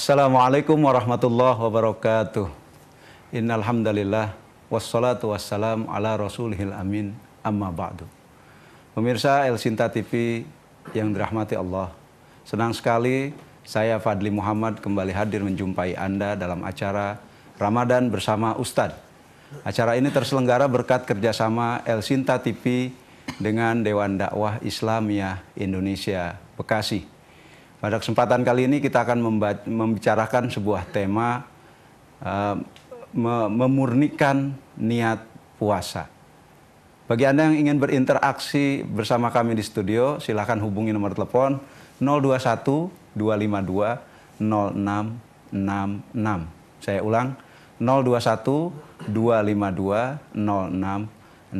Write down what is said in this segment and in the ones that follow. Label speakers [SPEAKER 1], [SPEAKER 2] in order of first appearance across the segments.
[SPEAKER 1] Assalamualaikum warahmatullahi wabarakatuh. Innal hamdalillah wassalatu wassalam ala rasulihil amin amma ba'du. Pemirsa El Sinta TV yang dirahmati Allah, senang sekali saya Fadli Muhammad kembali hadir menjumpai Anda dalam acara Ramadan bersama Ustadz. Acara ini terselenggara berkat kerjasama El Sinta TV dengan Dewan Dakwah Islamiyah Indonesia Bekasi. Pada kesempatan kali ini kita akan membicarakan sebuah tema memurnikan niat puasa. Bagi Anda yang ingin berinteraksi bersama kami di studio, silakan hubungi nomor telepon 021 252 0666. Saya ulang, 021 252 0666.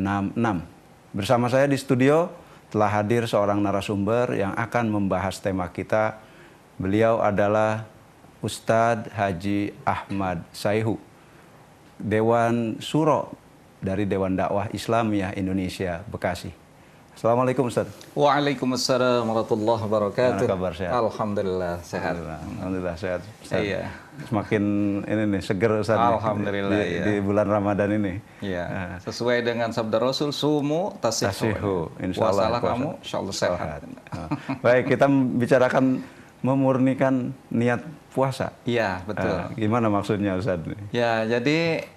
[SPEAKER 1] Bersama saya di studio telah hadir seorang narasumber yang akan membahas tema kita. Beliau adalah Ustadz Haji Ahmad Saihu, Dewan Suro dari Dewan Dakwah Islamiyah Indonesia Bekasi. Assalamualaikum Ustadz.
[SPEAKER 2] Waalaikumsalam warahmatullahi wabarakatuh.
[SPEAKER 1] Gimana kabar, sehat?
[SPEAKER 2] Alhamdulillah sehat.
[SPEAKER 1] Alhamdulillah sehat. Ustadz.
[SPEAKER 2] Iya.
[SPEAKER 1] Semakin ini nih seger Ustadz.
[SPEAKER 2] Alhamdulillah
[SPEAKER 1] di bulan Ramadan ini.
[SPEAKER 2] Iya. Sesuai dengan sabda Rasul, sumu tasihu.
[SPEAKER 1] Insyaallah.
[SPEAKER 2] Puasalah kamu, insyaallah sehat.
[SPEAKER 1] Baik, kita bicarakan memurnikan niat puasa.
[SPEAKER 2] Iya, betul.
[SPEAKER 1] Gimana maksudnya Ustadz?
[SPEAKER 2] Ya, jadi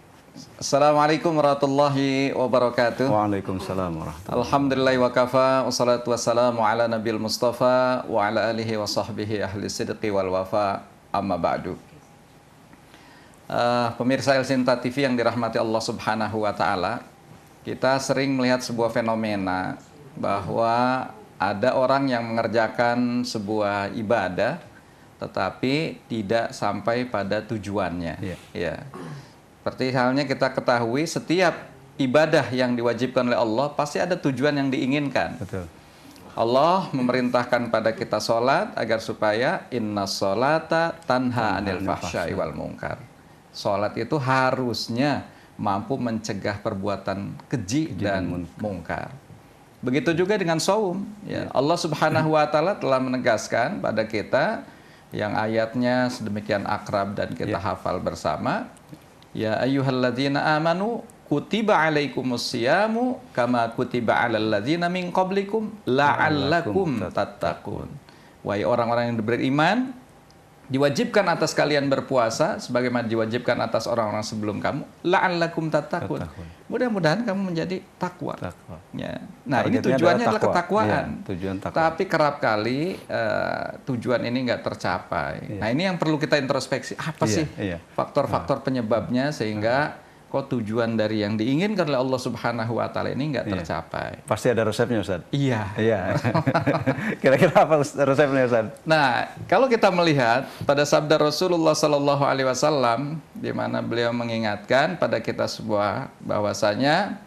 [SPEAKER 2] Assalamualaikum warahmatullahi wabarakatuh.
[SPEAKER 1] Waalaikumsalam warahmatullahi.
[SPEAKER 2] Alhamdulillah wa kafa, wassalatu wassalamu ala nabil mustafa wa ala alihi wa sahbihi ahli sidqi wal wafa, amma ba'du. Pemirsa El Sinta TV yang dirahmati Allah Subhanahu wa taala, kita sering melihat sebuah fenomena bahwa ada orang yang mengerjakan sebuah ibadah tetapi tidak sampai pada tujuannya. Ya. Seperti halnya kita ketahui setiap ibadah yang diwajibkan oleh Allah pasti ada tujuan yang diinginkan.
[SPEAKER 1] Betul.
[SPEAKER 2] Allah memerintahkan pada kita sholat agar supaya inna sholata tanha anil fahsya'i wal munkar. Sholat itu harusnya mampu mencegah perbuatan keji dan mungkar. Begitu juga dengan saum. Ya. Allah Subhanahu wa taala telah menegaskan pada kita yang ayatnya sedemikian akrab dan kita hafal bersama. Ya ayyuhalladzina amanu kutiba alaikumus siyamu kama kutiba alal ladzina min qablikum la'allakum tattaqun. Wahai orang-orang yang beriman, diwajibkan atas kalian berpuasa sebagaimana diwajibkan atas orang-orang sebelum kamu, la'allakum tattaqun. Mudah-mudahan kamu menjadi takwa. Ya. Nah, ini tujuannya adalah ketakwaan. Ya, tujuan takwa. Tapi kerap kali tujuan ini nggak tercapai. Nah, ini yang perlu kita introspeksi. Apa sih faktor-faktor penyebabnya sehingga kok tujuan dari yang diinginkan oleh Allah Subhanahu wa taala ini nggak tercapai?
[SPEAKER 1] Pasti ada resepnya, Ustaz.
[SPEAKER 2] Iya.
[SPEAKER 1] Kira-kira apa resepnya, Ustaz?
[SPEAKER 2] Nah, kalau kita melihat pada sabda Rasulullah sallallahu alaihi wasallam di mana beliau mengingatkan pada kita sebuah bahwasanya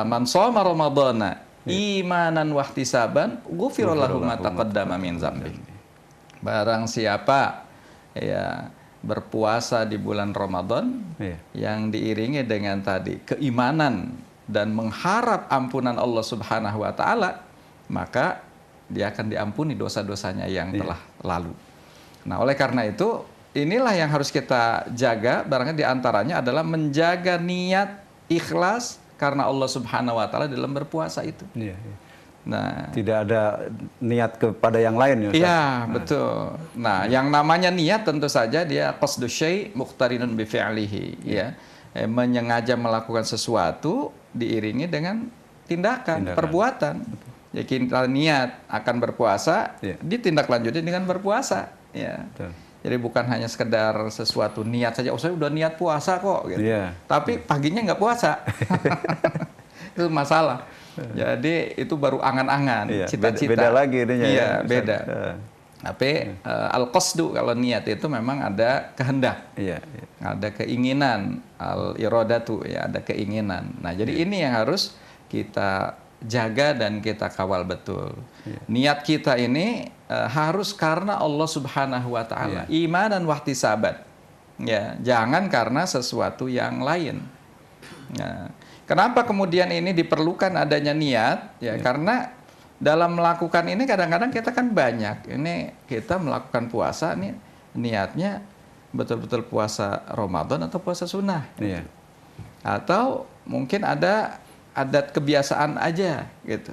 [SPEAKER 2] man shoma ramadhana imanan wahtisaban ghufira lahu ma taqaddama min dzambi. Barang siapa berpuasa di bulan Ramadan yang diiringi dengan tadi keimanan dan mengharap ampunan Allah Subhanahu wa taala, maka dia akan diampuni dosa-dosanya yang telah lalu. Nah, oleh karena itu inilah yang harus kita jaga, barangkali diantaranya adalah menjaga niat ikhlas karena Allah Subhanahu wa taala dalam berpuasa itu. Nah, tidak ada niat kepada yang lain, ya Ustaz? Iya, betul. Nah, yang namanya niat tentu saja dia qasdu syai' muqtarinun bi fi'lihi, menyengaja melakukan sesuatu diiringi dengan tindakan. Perbuatan. Ya, kita niat akan berpuasa, ditindaklanjuti dengan berpuasa, Jadi bukan hanya sekedar sesuatu niat saja, saya udah niat puasa kok gitu. Tapi paginya nggak puasa. Itu masalah. Jadi itu baru angan-angan, cita-cita.
[SPEAKER 1] Beda lagi ini.
[SPEAKER 2] Iya, beda. Tapi al-qasdu kalau niat itu memang ada kehendak. Ada keinginan, al-iradatu ada keinginan. Nah, jadi ini yang harus kita jaga dan kita kawal betul. Niat kita ini harus karena Allah Subhanahu wa taala. Iman dan wahtisaban. Jangan karena sesuatu yang lain. Kenapa kemudian ini diperlukan adanya niat? Karena dalam melakukan ini kadang-kadang kita kan banyak. Ini kita melakukan puasa nih niatnya betul-betul puasa Ramadan atau puasa sunnah.
[SPEAKER 1] Iya.
[SPEAKER 2] Atau mungkin ada adat kebiasaan aja gitu.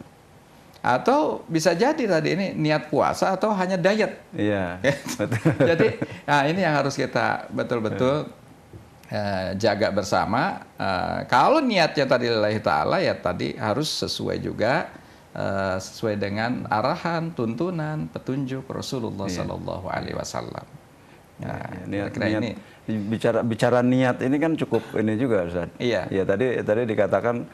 [SPEAKER 2] Atau bisa jadi tadi ini niat puasa atau hanya diet.
[SPEAKER 1] Iya. Betul.
[SPEAKER 2] Jadi, nah ini yang harus kita betul-betul jaga bersama. Kalau niatnya tadi lillahi ta'ala, ya tadi harus sesuai juga, sesuai dengan arahan, tuntunan, petunjuk Rasulullah Sallallahu Alaihi Wasallam. Nah,
[SPEAKER 1] niat,
[SPEAKER 2] kira-kira
[SPEAKER 1] niat,
[SPEAKER 2] ini.
[SPEAKER 1] bicara niat ini kan cukup ini juga, Ustaz.
[SPEAKER 2] Iya.
[SPEAKER 1] Ya tadi dikatakan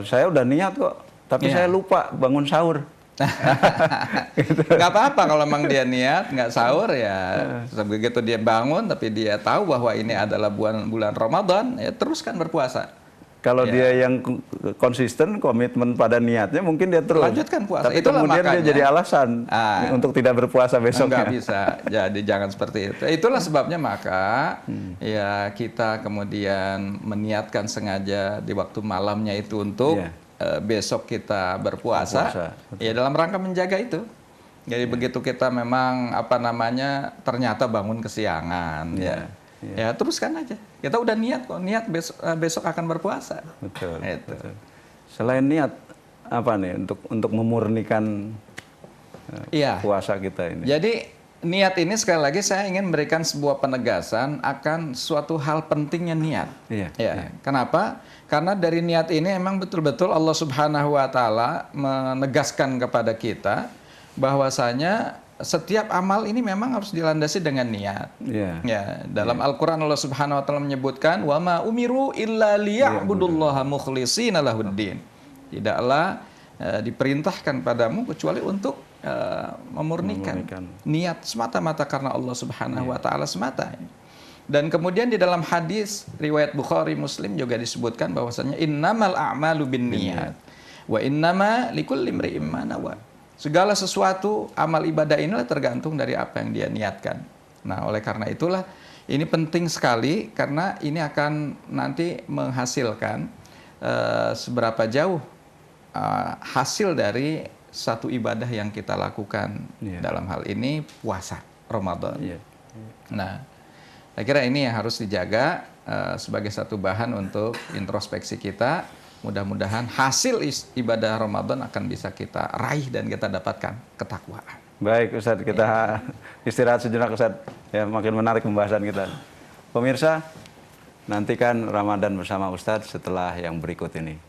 [SPEAKER 1] saya udah niat kok, tapi saya lupa bangun sahur.
[SPEAKER 2] Nggak apa-apa kalau memang dia niat nggak sahur, ya begitu dia bangun tapi dia tahu bahwa ini adalah bulan Ramadan, ya teruskan berpuasa.
[SPEAKER 1] Kalau dia yang konsisten, komitmen pada niatnya, mungkin dia terus
[SPEAKER 2] lanjutkan puasa.
[SPEAKER 1] Tapi
[SPEAKER 2] Itulah
[SPEAKER 1] kemudian
[SPEAKER 2] makanya
[SPEAKER 1] dia jadi alasan untuk tidak berpuasa besoknya.
[SPEAKER 2] Nggak bisa, jadi jangan seperti itu. Itulah sebabnya maka ya kita kemudian meniatkan sengaja di waktu malamnya itu untuk besok kita berpuasa. Ya dalam rangka menjaga itu. Jadi begitu kita memang ternyata bangun kesiangan, ya teruskan aja. Kita udah niat kok, niat besok akan berpuasa.
[SPEAKER 1] Betul,
[SPEAKER 2] itu.
[SPEAKER 1] Betul. Selain niat apa nih untuk memurnikan puasa kita ini?
[SPEAKER 2] Jadi niat ini sekali lagi saya ingin memberikan sebuah penegasan akan suatu hal pentingnya niat.
[SPEAKER 1] Iya.
[SPEAKER 2] Kenapa? Karena dari niat ini emang betul-betul Allah Subhanahu wa taala menegaskan kepada kita bahwasanya setiap amal ini memang harus dilandasi dengan niat. Ya, dalam Al-Qur'an Allah Subhanahu wa taala menyebutkan wa ma umiru illa liya'budullaha mukhlishina lahuddin. Tidaklah diperintahkan padamu kecuali untuk memurnikan niat semata-mata karena Allah Subhanahu wa taala semata. Dan kemudian di dalam hadis riwayat Bukhari Muslim juga disebutkan bahwasanya innamal a'malu binniyat wa innama likulli imri'in ma nawa. Segala sesuatu amal ibadah inilah tergantung dari apa yang dia niatkan. Nah, oleh karena itulah ini penting sekali karena ini akan nanti menghasilkan seberapa jauh hasil dari satu ibadah yang kita lakukan, dalam hal ini puasa Ramadan. Nah, saya kira ini yang harus dijaga sebagai satu bahan untuk introspeksi kita. Mudah-mudahan hasil ibadah Ramadan akan bisa kita raih dan kita dapatkan ketakwaan.
[SPEAKER 1] Baik Ustadz, kita istirahat sejenak Ustadz. Ya, makin menarik pembahasan kita. Pemirsa, nantikan Ramadan bersama Ustadz setelah yang berikut ini.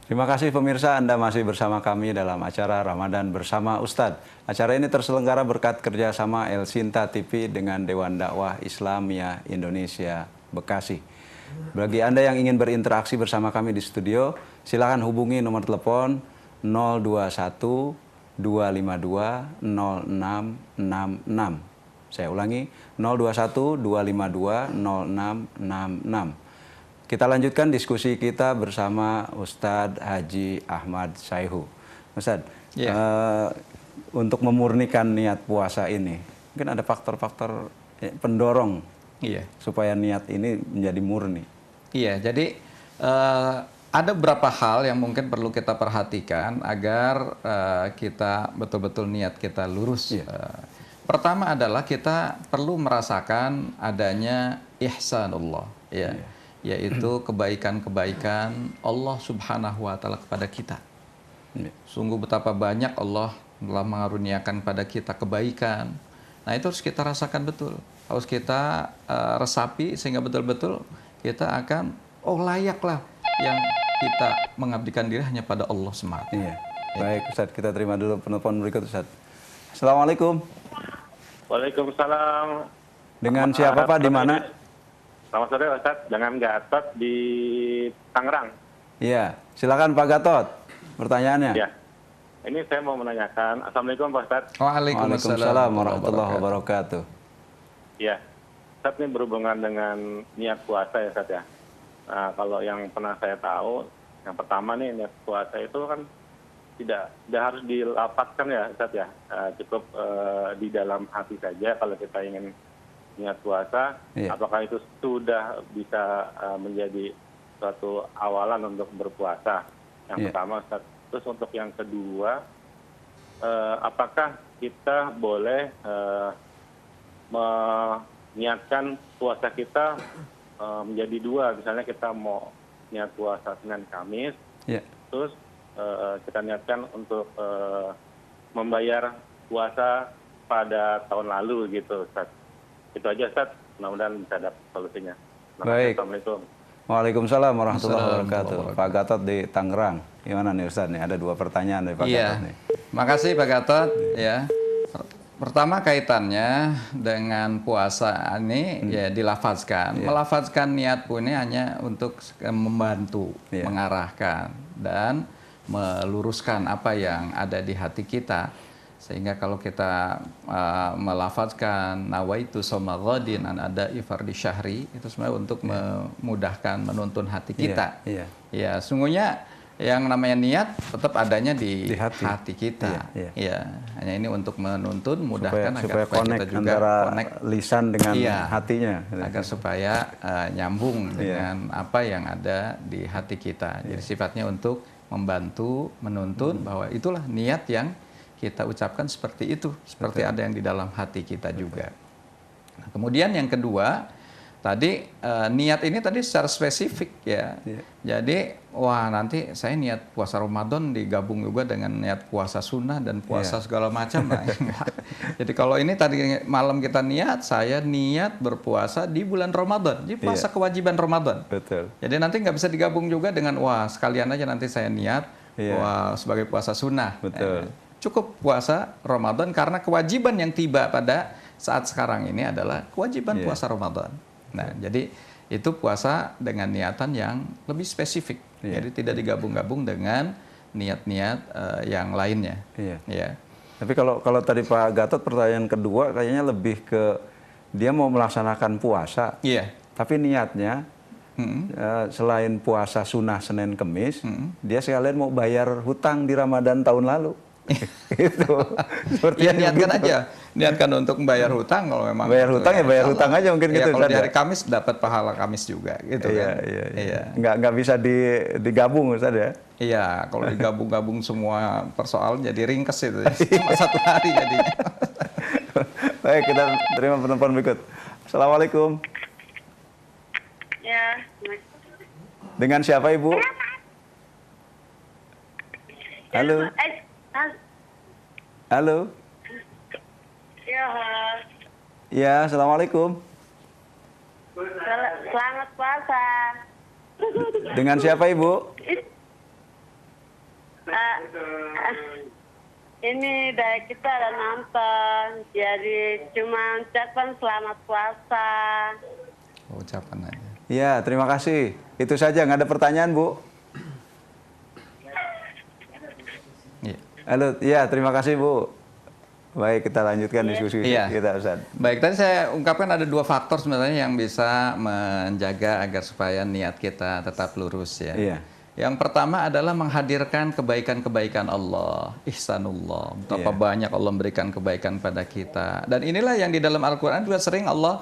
[SPEAKER 1] Terima kasih pemirsa, Anda masih bersama kami dalam acara Ramadan Bersama Ustadz. Acara ini terselenggara berkat kerjasama El Sinta TV dengan Dewan Dakwah Islamiyah Indonesia Bekasi. Bagi Anda yang ingin berinteraksi bersama kami di studio, silakan hubungi nomor telepon 021 252 0666. Saya ulangi, 021 252 0666. Kita lanjutkan diskusi kita bersama Ustadz Haji Ahmad Saihu. Ustadz, untuk memurnikan niat puasa ini, mungkin ada faktor-faktor pendorong supaya niat ini menjadi murni. Iya,
[SPEAKER 2] jadi ada beberapa hal yang mungkin perlu kita perhatikan agar kita betul-betul niat kita lurus. Pertama adalah kita perlu merasakan adanya ihsanullah, yaitu kebaikan-kebaikan Allah Subhanahu wa taala kepada kita. Sungguh betapa banyak Allah telah mengaruniakan pada kita kebaikan. Nah, itu harus kita rasakan betul. Harus kita resapi sehingga betul-betul kita akan layaklah yang kita mengabdikan diri hanya pada Allah semata.
[SPEAKER 1] Baik Ustadz, kita terima dulu penelpon berikut Ustadz. Assalamualaikum.
[SPEAKER 3] Waalaikumsalam.
[SPEAKER 1] Dengan siapa Pak, di mana?
[SPEAKER 3] Selamat sore Ustadz, dengan Gatot di Tangerang.
[SPEAKER 1] Iya, silakan Pak Gatot, pertanyaannya.
[SPEAKER 3] Ya, ini saya mau menanyakan. Assalamualaikum Pak Ustadz.
[SPEAKER 1] Waalaikumsalam warahmatullahi wabarakatuh.
[SPEAKER 3] Iya, Ustadz, ini berhubungan dengan niat puasa ya Ustadz ya. Nah, kalau yang pernah saya tahu, yang pertama nih niat puasa itu kan tidak harus dilapatkan ya Ustaz ya. Cukup di dalam hati saja kalau kita ingin niat puasa.
[SPEAKER 1] Iya.
[SPEAKER 3] Apakah itu sudah bisa menjadi suatu awalan untuk berpuasa? Yang
[SPEAKER 1] Iya.
[SPEAKER 3] pertama Ustaz. Terus untuk yang kedua, apakah kita boleh menyiapkan puasa kita menjadi dua? Misalnya kita mau niat puasa Senin Kamis,
[SPEAKER 1] Ya.
[SPEAKER 3] terus kita niatkan untuk membayar puasa pada tahun lalu gitu Ustaz. Itu aja Ustaz, mudah-mudahan bisa dapat solusinya. Terima kasih.
[SPEAKER 1] Baik.
[SPEAKER 3] Assalamualaikum.
[SPEAKER 1] Waalaikumsalam warahmatullahi
[SPEAKER 2] Waalaikumsalam
[SPEAKER 1] wabarakatuh. Pak Gatot di Tangerang. Gimana nih Ustaz nih? Ada 2 pertanyaan dari Pak
[SPEAKER 2] Iya,
[SPEAKER 1] Gatot nih.
[SPEAKER 2] makasih Pak Gatot. Ya, pertama kaitannya dengan puasa ini ya dilafazkan. Melafazkan niat pun ini hanya untuk membantu,
[SPEAKER 1] Iya.
[SPEAKER 2] mengarahkan dan meluruskan apa yang ada di hati kita. Sehingga kalau kita melafazkan nawaitu shauma ghadin an ada ifardi syahri, itu sebenarnya untuk memudahkan menuntun hati kita.
[SPEAKER 1] Iya.
[SPEAKER 2] Ya, sungguhnya yang namanya niat tetap adanya di,
[SPEAKER 1] Di hati.
[SPEAKER 2] hati kita.
[SPEAKER 1] Iya,
[SPEAKER 2] Iya, hanya ini untuk menuntun, mudahkan
[SPEAKER 1] Supaya
[SPEAKER 2] agar supaya
[SPEAKER 1] connect
[SPEAKER 2] kita juga
[SPEAKER 1] antara
[SPEAKER 2] connect,
[SPEAKER 1] lisan dengan
[SPEAKER 2] Iya.
[SPEAKER 1] hatinya.
[SPEAKER 2] agar supaya nyambung
[SPEAKER 1] Iya.
[SPEAKER 2] dengan apa yang ada di hati kita. Jadi sifatnya untuk membantu, menuntun bahwa itulah niat yang kita ucapkan seperti itu, seperti ada yang di dalam hati kita juga. Nah, kemudian yang kedua, tadi niat ini tadi secara spesifik ya.
[SPEAKER 1] Iya.
[SPEAKER 2] Jadi, wah nanti saya niat puasa Ramadan digabung juga dengan niat puasa sunnah dan puasa segala macam. Nah, enggak. Jadi kalau ini tadi malam kita niat, saya niat berpuasa di bulan Ramadan, di puasa kewajiban Ramadan.
[SPEAKER 1] Betul.
[SPEAKER 2] Jadi nanti nggak bisa digabung juga dengan wah sekalian aja nanti saya niat
[SPEAKER 1] Iya.
[SPEAKER 2] wah sebagai puasa sunnah.
[SPEAKER 1] Betul.
[SPEAKER 2] Cukup puasa Ramadan karena kewajiban yang tiba pada saat sekarang ini adalah kewajiban
[SPEAKER 1] Iya.
[SPEAKER 2] puasa Ramadan. Nah, jadi itu puasa dengan niatan yang lebih spesifik.
[SPEAKER 1] Iya.
[SPEAKER 2] Jadi tidak digabung-gabung dengan niat-niat yang lainnya.
[SPEAKER 1] Iya.
[SPEAKER 2] Ya.
[SPEAKER 1] Tapi kalau tadi Pak Gatot pertanyaan kedua kayaknya lebih ke dia mau melaksanakan puasa,
[SPEAKER 2] Iya.
[SPEAKER 1] tapi niatnya selain puasa sunnah Senin Kemis, dia sekalian mau bayar hutang di Ramadan tahun lalu. Itu.
[SPEAKER 2] Ya niatkan aja, niatkan untuk membayar hutang kalau memang
[SPEAKER 1] Bayar
[SPEAKER 2] itu,
[SPEAKER 1] hutang ya bayar
[SPEAKER 2] insya
[SPEAKER 1] hutang
[SPEAKER 2] Allah.
[SPEAKER 1] aja mungkin
[SPEAKER 2] Ya,
[SPEAKER 1] gitu,
[SPEAKER 2] kalau
[SPEAKER 1] Ustaz,
[SPEAKER 2] di
[SPEAKER 1] ya?
[SPEAKER 2] hari Kamis dapat pahala Kamis juga gitu
[SPEAKER 1] Iya,
[SPEAKER 2] kan.
[SPEAKER 1] iya. Nggak bisa digabung Ustaz ya.
[SPEAKER 2] Iya, kalau digabung-gabung semua persoalan jadi ringkes itu. Cuma satu hari jadinya.
[SPEAKER 1] Baik, kita terima penelpon berikut. Assalamualaikum.
[SPEAKER 4] Ya,
[SPEAKER 1] Dengan siapa Ibu? Halo. Halo.
[SPEAKER 4] ya,
[SPEAKER 1] Ya, Assalamualaikum.
[SPEAKER 4] selamat puasa.
[SPEAKER 1] Dengan siapa Ibu?
[SPEAKER 4] Ini dari kita ada nonton, jadi cuma ucapan selamat puasa.
[SPEAKER 2] Ucapan aja.
[SPEAKER 1] Ya, terima kasih. Itu saja, nggak ada pertanyaan Bu.
[SPEAKER 2] Iya.
[SPEAKER 1] Halo, ya terima kasih Bu. Baik, kita lanjutkan diskusi
[SPEAKER 2] Iya.
[SPEAKER 1] kita Ustaz.
[SPEAKER 2] Baik, tadi saya ungkapkan ada 2 faktor sebenarnya yang bisa menjaga agar supaya niat kita tetap lurus ya.
[SPEAKER 1] Iya.
[SPEAKER 2] Yang pertama adalah menghadirkan kebaikan-kebaikan Allah, ihsanullah. Betapa
[SPEAKER 1] Iya.
[SPEAKER 2] banyak Allah memberikan kebaikan pada kita. Dan inilah yang di dalam Al-Quran juga sering Allah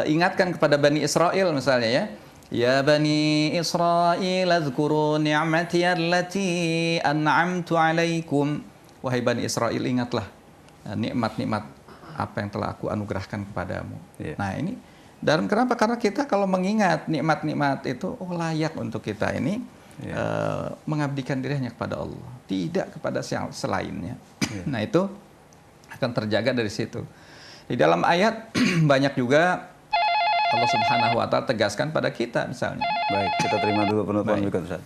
[SPEAKER 2] ingatkan kepada Bani Israel misalnya ya. Ya Bani Israel azkuru ni'mati allati an'amtu alaikum. Wahai Bani Israel, ingatlah nikmat-nikmat apa yang telah aku anugerahkan kepadamu.
[SPEAKER 1] Iya.
[SPEAKER 2] Nah ini, dan kenapa? Karena kita kalau mengingat nikmat-nikmat itu, layak untuk kita ini mengabdikan diri hanya kepada Allah, tidak kepada selainnya. Nah itu akan terjaga dari situ. Di dalam ayat banyak juga Allah Subhanahu wa Ta'ala tegaskan pada kita misalnya.
[SPEAKER 1] Baik, kita terima dulu penelpon berikut Ustaz.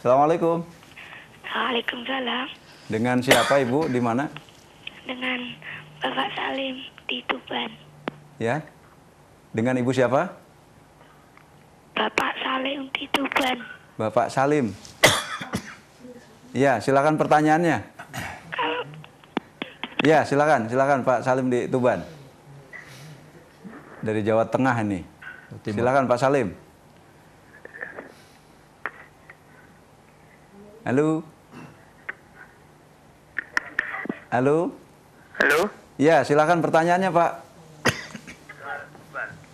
[SPEAKER 1] Assalamualaikum.
[SPEAKER 5] Waalaikumsalam.
[SPEAKER 1] Dengan siapa Ibu? Di mana?
[SPEAKER 5] Dengan Bapak Salim di Tuban.
[SPEAKER 1] Ya. Dengan Ibu siapa?
[SPEAKER 5] Bapak Salim di Tuban.
[SPEAKER 1] Bapak Salim. Ya, silakan pertanyaannya. Ya, silakan Pak Salim di Tuban. Dari Jawa Tengah ini. Silakan Pak Salim. Halo. Halo.
[SPEAKER 6] Halo.
[SPEAKER 1] Ya, silakan pertanyaannya, Pak.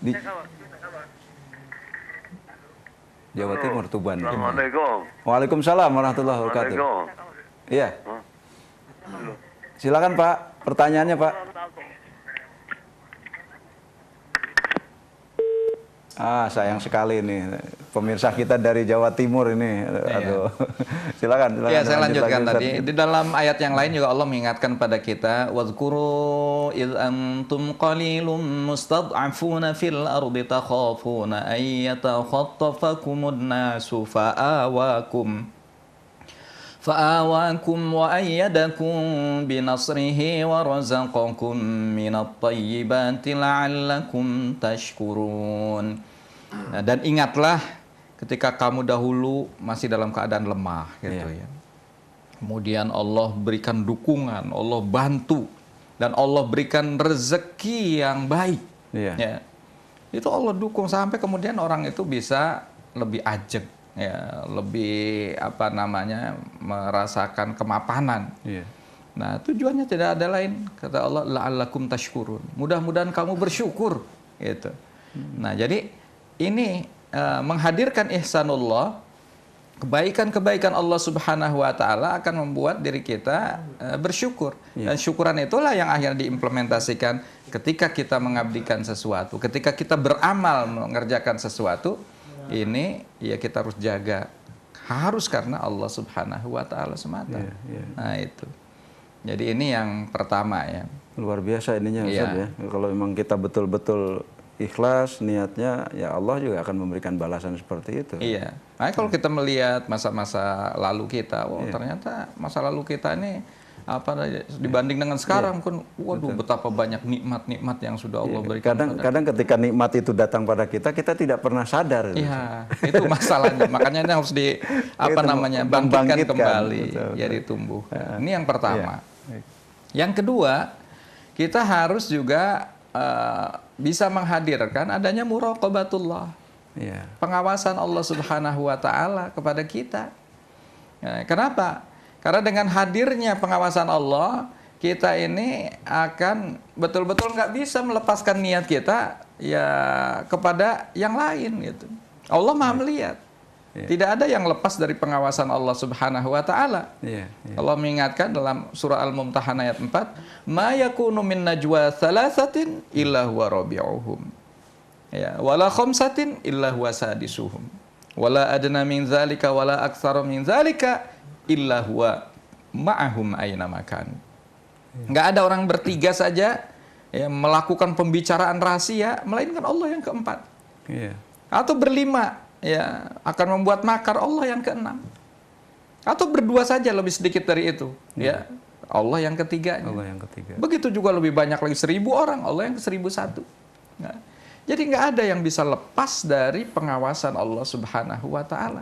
[SPEAKER 1] Di Jawa Timur, Tuban.
[SPEAKER 6] Assalamualaikum.
[SPEAKER 1] Waalaikumsalam warahmatullahi wabarakatuh.
[SPEAKER 6] Assalamualaikum.
[SPEAKER 1] Iya. Silakan, Pak. Pertanyaannya, Pak. Sayang sekali nih pemirsa kita dari Jawa Timur ini. Aduh. Silakan.
[SPEAKER 2] Ya, saya lanjutkan
[SPEAKER 1] Ustaz.
[SPEAKER 2] tadi. Di dalam ayat yang lain juga Allah mengingatkan pada kita, "Wadhkuru idh antum qalilum mustad'afuna fil ardi takhafuna ay yatakhattafakumun nasu fa'awakum wa ayyadakum binasrihi wa razaqakum minat tayyibati la'allakum tashkurun." Nah, dan ingatlah ketika kamu dahulu masih dalam keadaan lemah gitu ya. Kemudian Allah berikan dukungan, Allah bantu, dan Allah berikan rezeki yang baik. Ya. Itu Allah dukung sampai kemudian orang itu bisa lebih ajeg, ya, lebih merasakan kemapanan. Nah, tujuannya tidak ada lain, kata Allah, la'allakum tashkurun. Mudah-mudahan kamu bersyukur gitu. Nah, jadi ini menghadirkan ihsanullah, kebaikan-kebaikan Allah Subhanahu wa taala akan membuat diri kita bersyukur. Dan syukuran itulah yang akhirnya diimplementasikan ketika kita mengabdikan sesuatu, ketika kita beramal mengerjakan sesuatu. Ini ya kita harus jaga, harus karena Allah Subhanahu wa taala semata. Nah, itu. Jadi ini yang pertama ya.
[SPEAKER 1] Luar biasa ininya Ustaz ya. Kalau memang kita betul-betul ikhlas niatnya, ya Allah juga akan memberikan balasan seperti itu.
[SPEAKER 2] Iya. Nah, kalau kita melihat masa-masa lalu kita, ternyata masa lalu kita ini dibanding dengan sekarang kan, waduh, betapa banyak nikmat-nikmat yang sudah Allah berikan.
[SPEAKER 1] Kadang ketika nikmat itu datang pada kita tidak pernah sadar.
[SPEAKER 2] Iya, itu masalahnya. Makanya ini harus bangkitkan kembali, jadi tumbuh. Ini yang pertama. Yang kedua, kita harus juga bisa menghadirkan adanya muraqabatullah, pengawasan Allah Subhanahu wa taala kepada kita. Kenapa? Karena dengan hadirnya pengawasan Allah, kita ini akan betul-betul nggak bisa melepaskan niat kita ya kepada yang lain gitu. Allah Maha melihat. Tidak ada yang lepas dari pengawasan Allah Subhanahu wa taala. Allah mengingatkan dalam surah Al-Mumtahanah ayat 4, "Ma yakunu min najwa thalathatin illa huwa rabi'uhum. Ya, wala khamsatin illa huwa sadisuhum. Wala adna min dzalika wala aktsara min dzalika illa huwa ma'ahum aina makan." Enggak ada orang bertiga saja ya melakukan pembicaraan rahasia melainkan Allah yang keempat. Atau berlima ya akan membuat makar, Allah yang keenam. Atau berdua saja lebih sedikit dari itu, ya Allah yang ketiganya. Begitu juga lebih banyak lagi 1000 orang, Allah yang ke-1001. Nah, jadi nggak ada yang bisa lepas dari pengawasan Allah Subhanahu wa taala.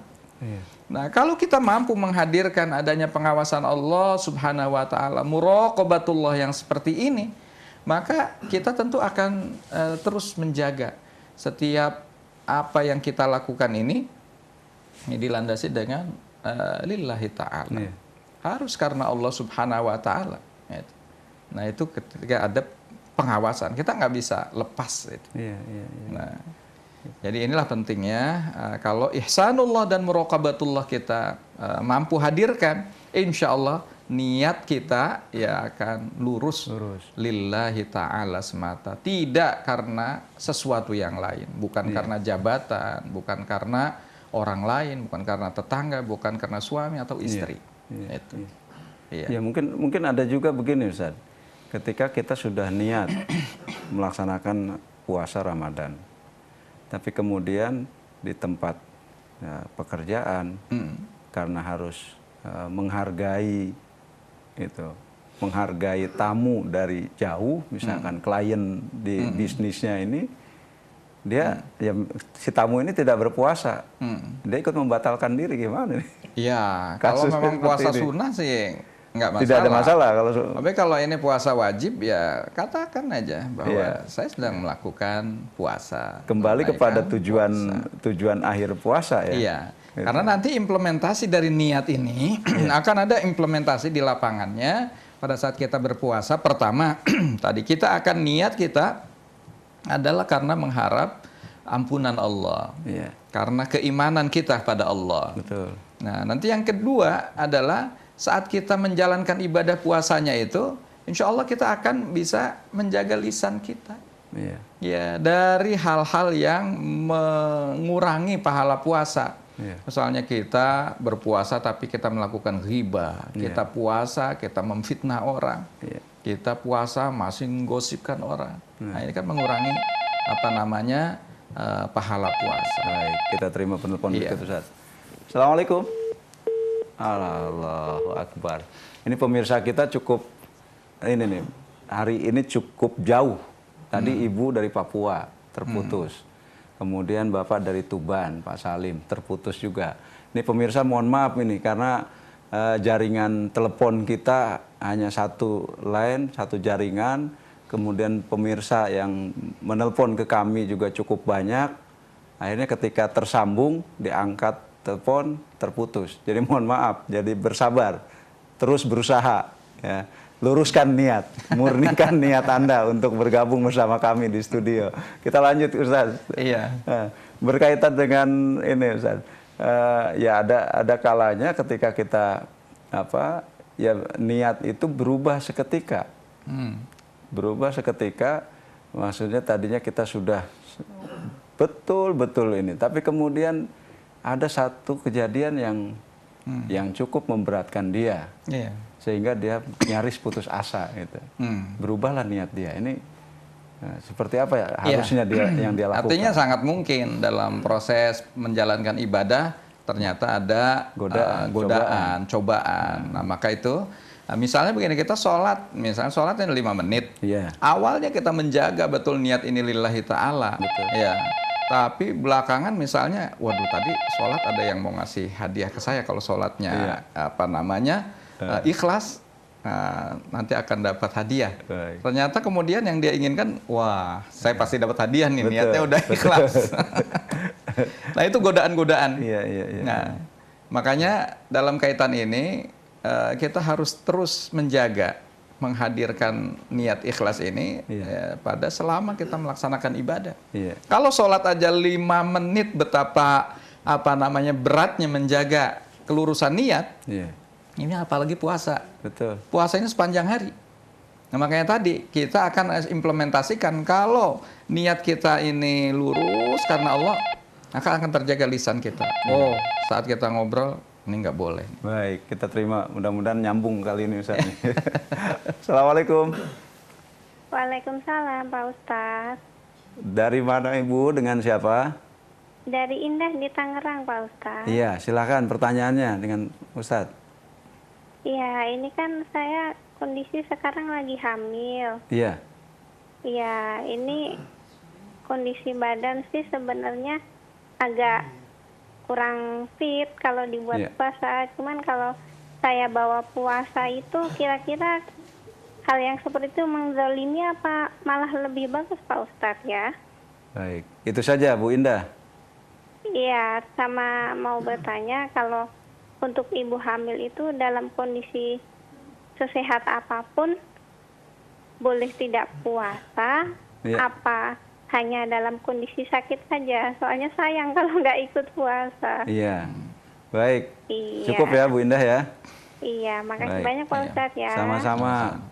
[SPEAKER 2] Nah, kalau kita mampu menghadirkan adanya pengawasan Allah Subhanahu wa taala, muraqabatullah yang seperti ini, maka kita tentu akan terus menjaga setiap apa yang kita lakukan ini dilandasi dengan lillahi ta'ala. Harus karena Allah Subhanahu wa ta'ala. Nah, itu ketika ada pengawasan, kita nggak bisa lepas itu. Nah, jadi inilah pentingnya kalau ihsanullah dan muraqabatullah kita mampu hadirkan, insya Allah niat kita ya akan lurus lillahi ta'ala semata, tidak karena sesuatu yang lain, bukan karena jabatan, bukan karena orang lain, bukan karena tetangga, bukan karena suami atau istri. Itu.
[SPEAKER 1] Ya mungkin ada juga begini Ustaz, ketika kita sudah niat melaksanakan puasa Ramadan, tapi kemudian di tempat pekerjaan karena harus menghargai tamu dari jauh, misalkan klien di bisnisnya ini, si tamu ini tidak berpuasa, dia ikut membatalkan diri, gimana nih?
[SPEAKER 2] Ya, kalau memang puasa sunnah sih nggak masalah.
[SPEAKER 1] Tidak ada masalah.
[SPEAKER 2] Tapi kalau ini puasa wajib, ya katakan aja bahwa saya sedang melakukan puasa.
[SPEAKER 1] Kembali kepada tujuan akhir puasa ya.
[SPEAKER 2] Iya. Karena nanti implementasi dari niat ini akan ada implementasi di lapangannya pada saat kita berpuasa, pertama tadi kita akan niat kita adalah karena mengharap ampunan Allah,
[SPEAKER 1] Iya.
[SPEAKER 2] karena keimanan kita pada Allah.
[SPEAKER 1] Betul.
[SPEAKER 2] Nah, nanti yang kedua adalah saat kita menjalankan ibadah puasanya itu, insya Allah kita akan bisa menjaga lisan kita.
[SPEAKER 1] Iya.
[SPEAKER 2] Ya, dari hal-hal yang mengurangi pahala puasa.
[SPEAKER 1] Iya.
[SPEAKER 2] Misalnya kita berpuasa tapi kita melakukan ghibah, kita puasa, kita memfitnah orang,
[SPEAKER 1] Iya.
[SPEAKER 2] kita puasa masih menggosipkan orang. Nah, ini kan mengurangi apa namanya pahala puasa.
[SPEAKER 1] Baik, kita terima penelpon
[SPEAKER 2] Iya.
[SPEAKER 1] berikut, Ustaz. Assalamualaikum. Allahu Akbar. Ini pemirsa kita cukup ini nih, hari ini cukup jauh. Tadi ibu dari Papua terputus. Kemudian bapak dari Tuban, Pak Salim, terputus juga. Ini pemirsa mohon maaf ini karena jaringan telepon kita hanya satu line, satu jaringan. Kemudian pemirsa yang menelpon ke kami juga cukup banyak. Akhirnya ketika tersambung, diangkat telepon, terputus. Jadi mohon maaf, jadi bersabar, terus berusaha. Ya. Luruskan niat, murnikan niat Anda untuk bergabung bersama kami di studio. Kita lanjut, Ustaz.
[SPEAKER 2] Iya.
[SPEAKER 1] Berkaitan dengan ini, Ustaz. Ya ada kalanya ketika kita ya niat itu berubah seketika. Berubah seketika, maksudnya tadinya kita sudah betul-betul ini, tapi kemudian ada satu kejadian yang cukup memberatkan dia.
[SPEAKER 2] Iya.
[SPEAKER 1] Sehingga dia nyaris putus asa gitu. Berubahlah niat dia. Ini seperti apa ya harusnya dia yang dia lakukan?
[SPEAKER 2] Artinya sangat mungkin dalam proses menjalankan ibadah ternyata ada godaan, cobaan. Nah, maka itu misalnya begini, kita sholat, misalnya sholatnya 5 menit.
[SPEAKER 1] Iya.
[SPEAKER 2] Awalnya kita menjaga betul niat ini lillahi ta'ala.
[SPEAKER 1] Betul.
[SPEAKER 2] Ya. Tapi belakangan misalnya, waduh tadi sholat ada yang mau ngasih hadiah ke saya kalau sholatnya ikhlas, nanti akan dapat hadiah.
[SPEAKER 1] Baik.
[SPEAKER 2] Ternyata kemudian yang dia inginkan, wah saya pasti dapat hadiah nih,
[SPEAKER 1] Betul.
[SPEAKER 2] niatnya udah ikhlas. Nah itu godaan-godaan.
[SPEAKER 1] Iya.
[SPEAKER 2] Nah makanya dalam kaitan ini kita harus terus menjaga, menghadirkan niat ikhlas ini pada selama kita melaksanakan ibadah.
[SPEAKER 1] Iya.
[SPEAKER 2] Kalau sholat aja 5 menit betapa beratnya menjaga kelurusan niat.
[SPEAKER 1] Iya.
[SPEAKER 2] Ini apalagi puasa.
[SPEAKER 1] Betul.
[SPEAKER 2] Puasanya sepanjang hari. Nah, makanya tadi kita akan implementasikan kalau niat kita ini lurus karena Allah, maka akan terjaga lisan kita. Oh, saat kita ngobrol ini nggak boleh.
[SPEAKER 1] Baik, kita terima. Mudah-mudahan nyambung kali ini, Ustaz. Assalamualaikum.
[SPEAKER 5] Waalaikumsalam Pak Ustadz.
[SPEAKER 1] Dari mana Ibu? Dengan siapa?
[SPEAKER 5] Dari Indah di Tangerang Pak Ustadz.
[SPEAKER 1] Iya, silakan pertanyaannya dengan Ustadz.
[SPEAKER 5] Iya, ini kan saya kondisi sekarang lagi hamil.
[SPEAKER 1] Iya.
[SPEAKER 5] Iya, ini kondisi badan sih sebenarnya agak kurang fit kalau dibuat puasa. Cuman kalau saya bawa puasa itu kira-kira hal yang seperti itu menzalimi apa malah lebih bagus Pak Ustadz ya?
[SPEAKER 1] Baik, itu saja Bu Indah.
[SPEAKER 5] Iya, sama mau bertanya kalau untuk ibu hamil itu dalam kondisi sesehat apapun boleh tidak puasa, apa hanya dalam kondisi sakit saja? Soalnya sayang kalau nggak ikut puasa.
[SPEAKER 1] Iya, baik.
[SPEAKER 5] Iya.
[SPEAKER 1] Cukup ya Bu Indah ya.
[SPEAKER 5] Iya, makasih
[SPEAKER 1] Baik.
[SPEAKER 5] banyak Pak Ustadz ya.
[SPEAKER 1] Sama-sama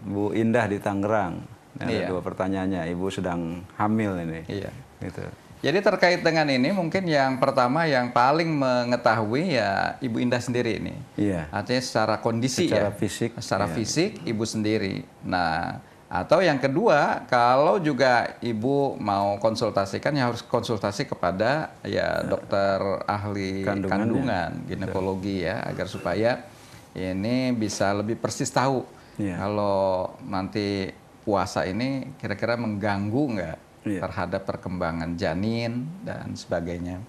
[SPEAKER 1] Bu Indah di Tangerang. Ada 2 pertanyaannya. Ibu sedang hamil ini.
[SPEAKER 2] Iya.
[SPEAKER 1] Gitu.
[SPEAKER 2] Jadi terkait dengan ini mungkin yang pertama yang paling mengetahui ya Ibu Indah sendiri ini.
[SPEAKER 1] Iya.
[SPEAKER 2] Artinya secara kondisi
[SPEAKER 1] Secara
[SPEAKER 2] ya.
[SPEAKER 1] fisik.
[SPEAKER 2] Secara
[SPEAKER 1] Iya.
[SPEAKER 2] fisik Ibu sendiri. Nah, atau yang kedua kalau juga Ibu mau konsultasikan ya harus konsultasi kepada ya dokter ahli kandungan, ginekologi ya agar supaya ini bisa lebih persis tahu kalau nanti puasa ini kira-kira mengganggu nggak terhadap perkembangan janin dan sebagainya.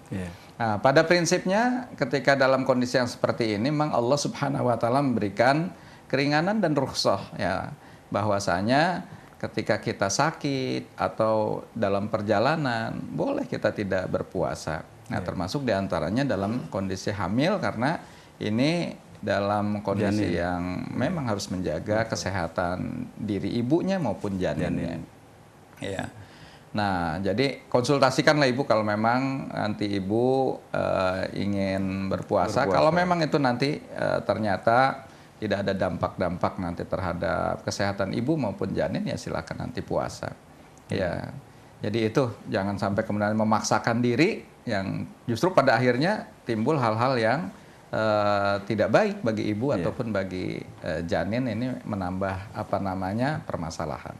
[SPEAKER 2] Nah, pada prinsipnya ketika dalam kondisi yang seperti ini memang Allah Subhanahu wa taala memberikan keringanan dan rukhsah ya bahwasanya ketika kita sakit atau dalam perjalanan boleh kita tidak berpuasa. Nah, termasuk diantaranya dalam kondisi hamil karena ini dalam kondisi
[SPEAKER 1] Janin.
[SPEAKER 2] yang memang harus menjaga kesehatan diri ibunya maupun janinnya. Iya. Nah, jadi konsultasikanlah ibu kalau memang nanti ibu ingin berpuasa. Kalau memang itu nanti ternyata tidak ada dampak-dampak nanti terhadap kesehatan ibu maupun janin, ya silakan nanti puasa. Ya. Jadi itu jangan sampai kemudian memaksakan diri yang justru pada akhirnya timbul hal-hal yang tidak baik bagi ibu ataupun bagi janin, ini menambah permasalahan.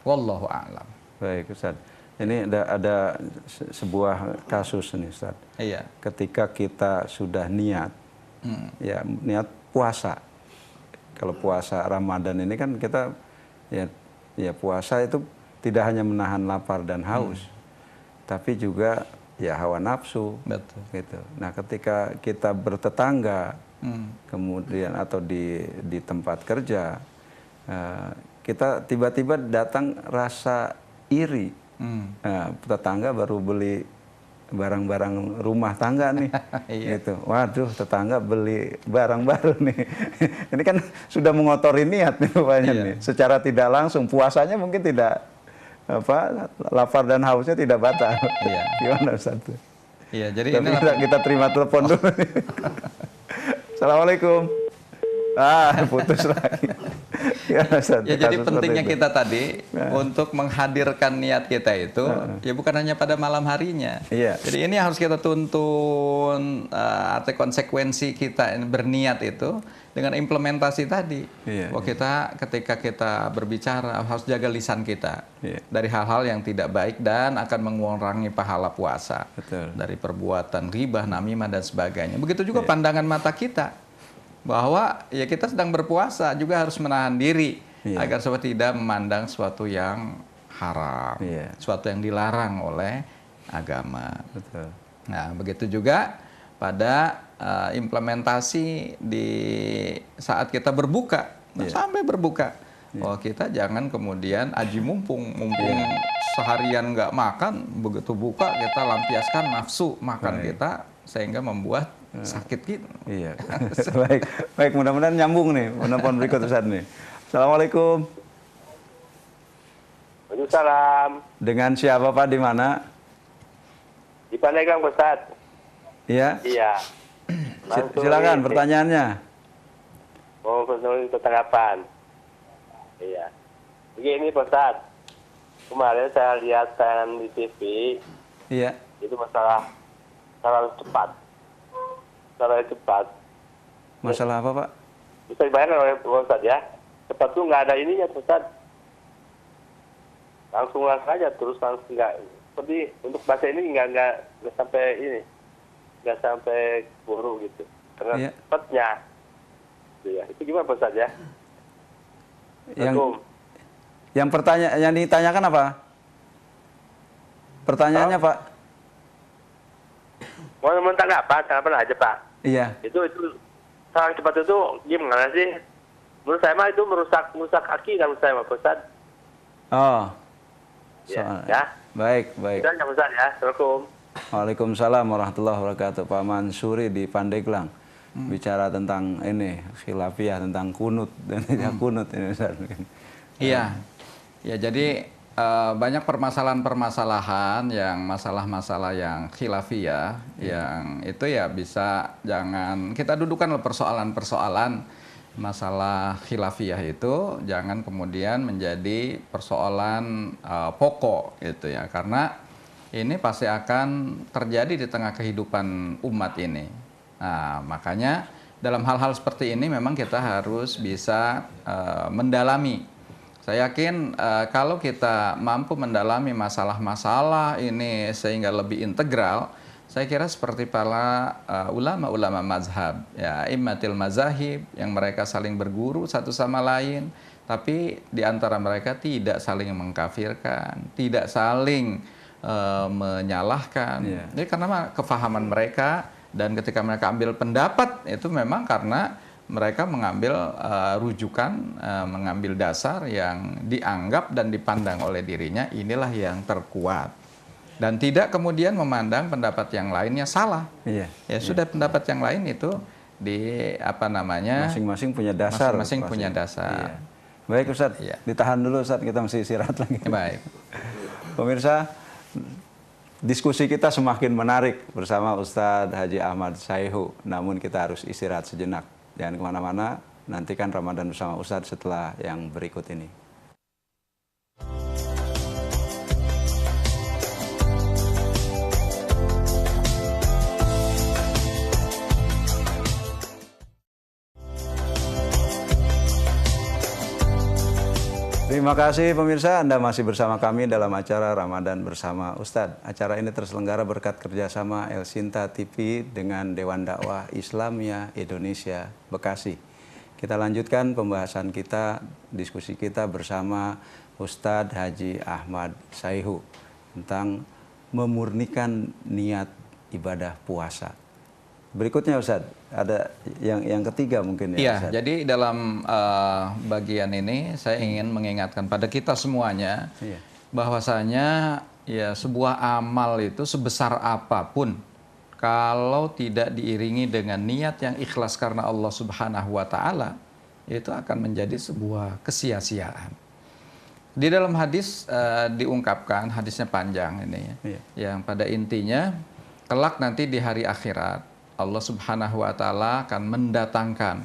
[SPEAKER 2] Wallahu a'lam.
[SPEAKER 1] Baik Ustaz. Ini ada sebuah kasus nih Ustaz.
[SPEAKER 2] Iya.
[SPEAKER 1] Ketika kita sudah niat, ya niat puasa. Kalau puasa Ramadan ini kan kita ya puasa itu tidak hanya menahan lapar dan haus, tapi juga ya hawa nafsu.
[SPEAKER 2] Betul.
[SPEAKER 1] Gitu. Nah, ketika kita bertetangga, kemudian atau di tempat kerja, kita tiba-tiba datang rasa iri. Tetangga baru beli barang-barang rumah tangga nih, gitu. Waduh, tetangga beli barang baru nih. Ini kan sudah mengotori niat nih rupanya nih. Secara tidak langsung puasanya mungkin tidak lapar dan hausnya tidak batal. Gimana Ustaz?
[SPEAKER 2] Iya, jadi ini
[SPEAKER 1] kita terima telepon dulu nih. Assalamualaikum. Putus lagi. Ya,
[SPEAKER 2] jadi pentingnya kita tadi untuk menghadirkan niat kita itu ya bukan hanya pada malam harinya. Jadi ini harus kita tuntun atau konsekuensi kita berniat itu dengan implementasi tadi. Bahwa kita ketika kita berbicara harus jaga lisan kita dari hal-hal yang tidak baik dan akan mengurangi pahala puasa. Dari perbuatan ghibah, namimah dan sebagainya. Begitu juga pandangan mata kita, bahwa ya kita sedang berpuasa juga harus menahan diri agar supaya tidak memandang sesuatu yang haram, sesuatu yang dilarang oleh agama. Nah, begitu juga pada implementasi di saat kita berbuka, sampai berbuka. Oh, kita jangan kemudian aji mumpung seharian nggak makan, begitu buka kita lampiaskan nafsu makan kita sehingga membuat sakit gitu.
[SPEAKER 1] Baik, mudah-mudahan nyambung nih penelpon berikut Ustaz nih. Assalamualaikum.
[SPEAKER 7] Waalaikumsalam.
[SPEAKER 1] Dengan siapa Pak, di mana?
[SPEAKER 7] Di Pandeglang Ustaz.
[SPEAKER 1] Iya. Silakan pertanyaannya.
[SPEAKER 7] Mau menulis ketanggapan. Iya. Begini Ustaz. Kemarin saya lihat tayangan di TV.
[SPEAKER 1] Iya.
[SPEAKER 7] Itu masalah cepat.
[SPEAKER 1] Masalah apa Pak?
[SPEAKER 7] Bisa dibayangkan oleh Ustaz ya. Cepat tuh nggak ada ininya Ustaz. Langsung aja terus langsung nggak. Seperti untuk bahasa ini nggak sampai ini. Nggak sampai buruk gitu. Karena cepatnya. Itu gimana Ustaz ya?
[SPEAKER 1] Yang ditanyakan apa? Pertanyaannya Pak?
[SPEAKER 7] Mau tanggapan aja Pak.
[SPEAKER 1] Iya.
[SPEAKER 7] Itu sangat cepat itu gimana sih? Menurut saya mah itu merusak akidah menurut saya Pak Ustaz.
[SPEAKER 1] Oh.
[SPEAKER 7] Ya.
[SPEAKER 1] Baik.
[SPEAKER 7] Dan ya Ustaz ya. Assalamualaikum.
[SPEAKER 1] Waalaikumsalam warahmatullahi wabarakatuh. Pak Mansuri di Pandeglang bicara tentang ini khilafiyah, tentang kunut dan tidak kunut ini Ustaz.
[SPEAKER 2] Iya. Ya, jadi banyak permasalahan-permasalahan yang masalah-masalah yang khilafiyah yang itu ya bisa jangan kita dudukan persoalan-persoalan masalah khilafiyah itu jangan kemudian menjadi persoalan pokok gitu ya, karena ini pasti akan terjadi di tengah kehidupan umat ini. Nah, makanya dalam hal-hal seperti ini memang kita harus bisa mendalami. Saya yakin kalau kita mampu mendalami masalah-masalah ini sehingga lebih integral, saya kira seperti para ulama-ulama mazhab, ya immatil mazahib, yang mereka saling berguru satu sama lain, tapi di antara mereka tidak saling mengkafirkan, tidak saling menyalahkan. Jadi karena kefahaman mereka, dan ketika mereka ambil pendapat itu memang karena mereka mengambil rujukan, mengambil dasar yang dianggap dan dipandang oleh dirinya inilah yang terkuat, dan tidak kemudian memandang pendapat yang lainnya salah. Ya sudah, pendapat yang lain itu apa namanya?
[SPEAKER 1] Masing-masing punya dasar.
[SPEAKER 2] Masing-masing punya
[SPEAKER 1] Iya.
[SPEAKER 2] dasar.
[SPEAKER 1] Baik Ustadz,
[SPEAKER 2] Iya.
[SPEAKER 1] ditahan dulu Ustadz, kita masih istirahat lagi.
[SPEAKER 2] Baik.
[SPEAKER 1] Pemirsa, diskusi kita semakin menarik bersama Ustadz Haji Ahmad Saihu. Namun kita harus istirahat sejenak. Jangan kemana-mana, nantikan Ramadan bersama Ustadz setelah yang berikut ini. Terima kasih pemirsa, Anda masih bersama kami dalam acara Ramadan bersama Ustadz. Acara ini terselenggara berkat kerjasama El Sinta TV dengan Dewan Dakwah Islamiyah Indonesia Bekasi. Kita lanjutkan pembahasan kita, diskusi kita bersama Ustadz Haji Ahmad Saihu tentang memurnikan niat ibadah puasa. Berikutnya Ustadz, ada yang ketiga mungkin ya
[SPEAKER 2] Iya,
[SPEAKER 1] Ustadz.
[SPEAKER 2] jadi dalam bagian ini saya ingin mengingatkan pada kita semuanya bahwasanya ya sebuah amal itu sebesar apapun kalau tidak diiringi dengan niat yang ikhlas karena Allah Subhanahu wa taala, itu akan menjadi sebuah kesia-siaan. Di dalam hadis diungkapkan, hadisnya panjang ini ya, yang pada intinya kelak nanti di hari akhirat Allah Subhanahu wa taala akan mendatangkan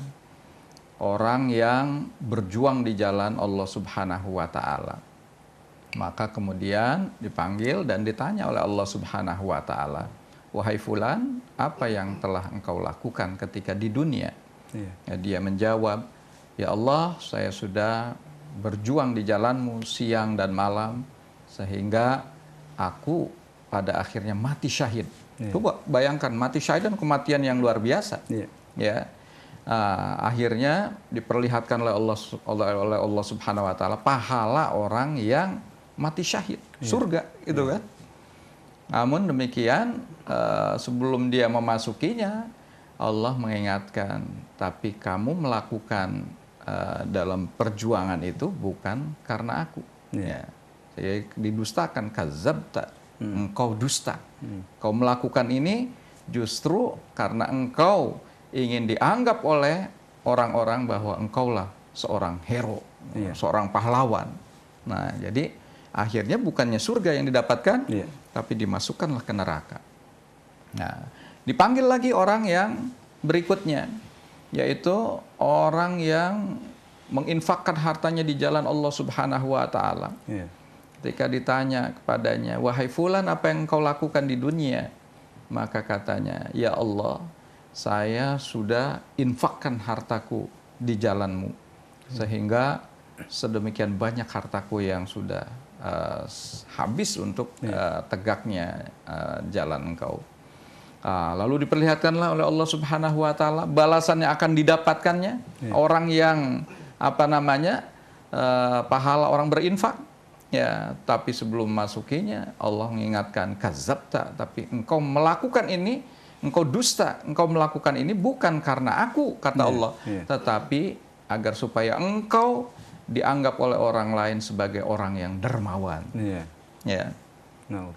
[SPEAKER 2] orang yang berjuang di jalan Allah Subhanahu wa taala. Maka kemudian dipanggil dan ditanya oleh Allah Subhanahu wa taala, "Wahai fulan, apa yang telah engkau lakukan ketika di dunia?" Ya, dia menjawab, "Ya Allah, saya sudah berjuang di jalanmu siang dan malam sehingga aku pada akhirnya mati syahid." Coba bayangkan, mati syahid dan kematian yang luar biasa. Ya, akhirnya diperlihatkan oleh Allah Subhanahu wa taala pahala orang yang mati syahid, surga itu kan. Namun demikian sebelum dia memasukinya, Allah mengingatkan, tapi kamu melakukan dalam perjuangan itu bukan karena aku. Ya, saya didustakan, kadzabta. Engkau dusta. Kau melakukan ini justru karena engkau ingin dianggap oleh orang-orang bahwa engkaulah seorang hero, seorang pahlawan. Nah, jadi akhirnya bukannya surga yang didapatkan, tapi dimasukkanlah ke neraka. Nah, dipanggil lagi orang yang berikutnya, yaitu orang yang menginfakkan hartanya di jalan Allah Subhanahu wa taala. Ketika ditanya kepadanya, "Wahai fulan, apa yang engkau lakukan di dunia?" Maka katanya, "Ya Allah, saya sudah infakkan hartaku di jalanmu, sehingga sedemikian banyak hartaku yang sudah habis untuk tegaknya jalan engkau." Lalu diperlihatkanlah oleh Allah Subhanahu wa taala balasannya akan didapatkannya orang yang pahala orang berinfak. Ya, tapi sebelum masukinya Allah mengingatkan, kadzabta, tapi engkau melakukan ini, engkau dusta, engkau melakukan ini bukan karena aku, kata Allah, tetapi agar supaya engkau dianggap oleh orang lain sebagai orang yang dermawan. Ya.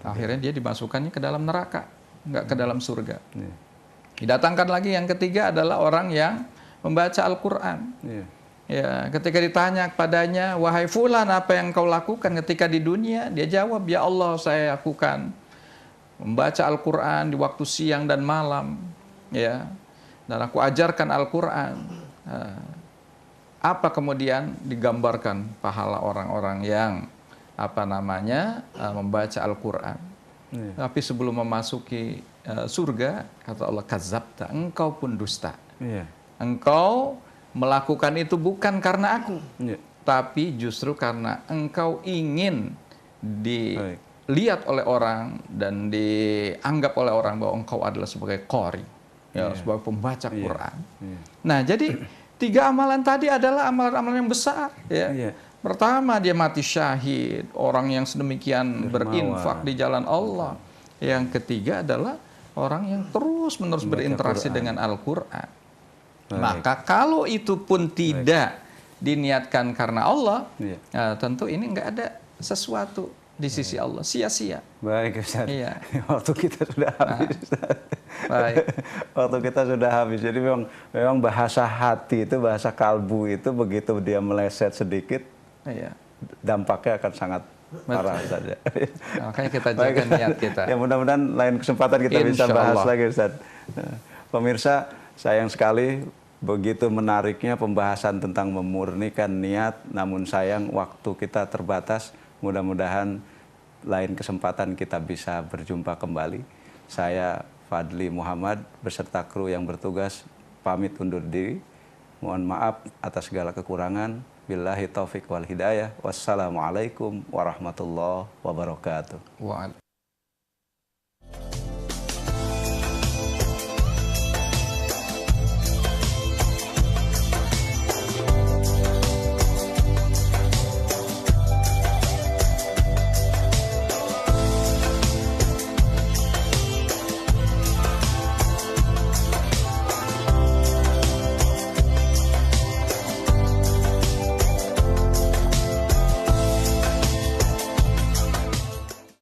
[SPEAKER 2] Akhirnya dia dimasukkannya ke dalam neraka, enggak ke dalam surga. Didatangkan lagi yang ketiga adalah orang yang membaca Al-Qur'an. Ya, ketika ditanya kepadanya, "Wahai fulan, apa yang kau lakukan ketika di dunia?" Dia jawab, "Ya Allah, saya lakukan membaca Al-Qur'an di waktu siang dan malam, ya. Dan aku ajarkan Al-Qur'an." Apa kemudian digambarkan pahala orang-orang yang membaca Al-Qur'an. Tapi sebelum memasuki surga, kata Allah, kadzabta, engkau pun dusta. Engkau melakukan itu bukan karena aku, tapi justru karena engkau ingin dilihat oleh orang dan dianggap oleh orang bahwa engkau adalah sebagai qari, sebagai pembaca Quran. Nah, jadi 3 amalan tadi adalah amalan-amalan yang besar. Pertama, dia mati syahid, orang yang sedemikian berinfak di jalan Allah. Yang ketiga adalah orang yang terus-menerus berinteraksi dengan Al-Quran. Maka kalau itu pun tidak diniatkan karena Allah, tentu ini nggak ada sesuatu di sisi Allah, sia-sia.
[SPEAKER 1] Baik Ustaz, waktu kita sudah habis.
[SPEAKER 2] Baik.
[SPEAKER 1] Waktu kita sudah habis. Jadi memang bahasa hati itu, bahasa kalbu itu begitu dia meleset sedikit,
[SPEAKER 2] Iya.
[SPEAKER 1] dampaknya akan sangat parah saja.
[SPEAKER 2] Makanya kita jaga niat kita.
[SPEAKER 1] Ya mudah-mudahan lain kesempatan kita bisa
[SPEAKER 2] Insya
[SPEAKER 1] bahas
[SPEAKER 2] Allah.
[SPEAKER 1] lagi, Ustaz. Pemirsa, sayang sekali begitu menariknya pembahasan tentang memurnikan niat, namun sayang waktu kita terbatas. Mudah-mudahan lain kesempatan kita bisa berjumpa kembali. Saya Fadli Muhammad beserta kru yang bertugas pamit undur diri. Mohon maaf atas segala kekurangan. Billahi taufik wal hidayah. Wassalamualaikum warahmatullahi wabarakatuh.
[SPEAKER 2] Wa'alaikumsalam.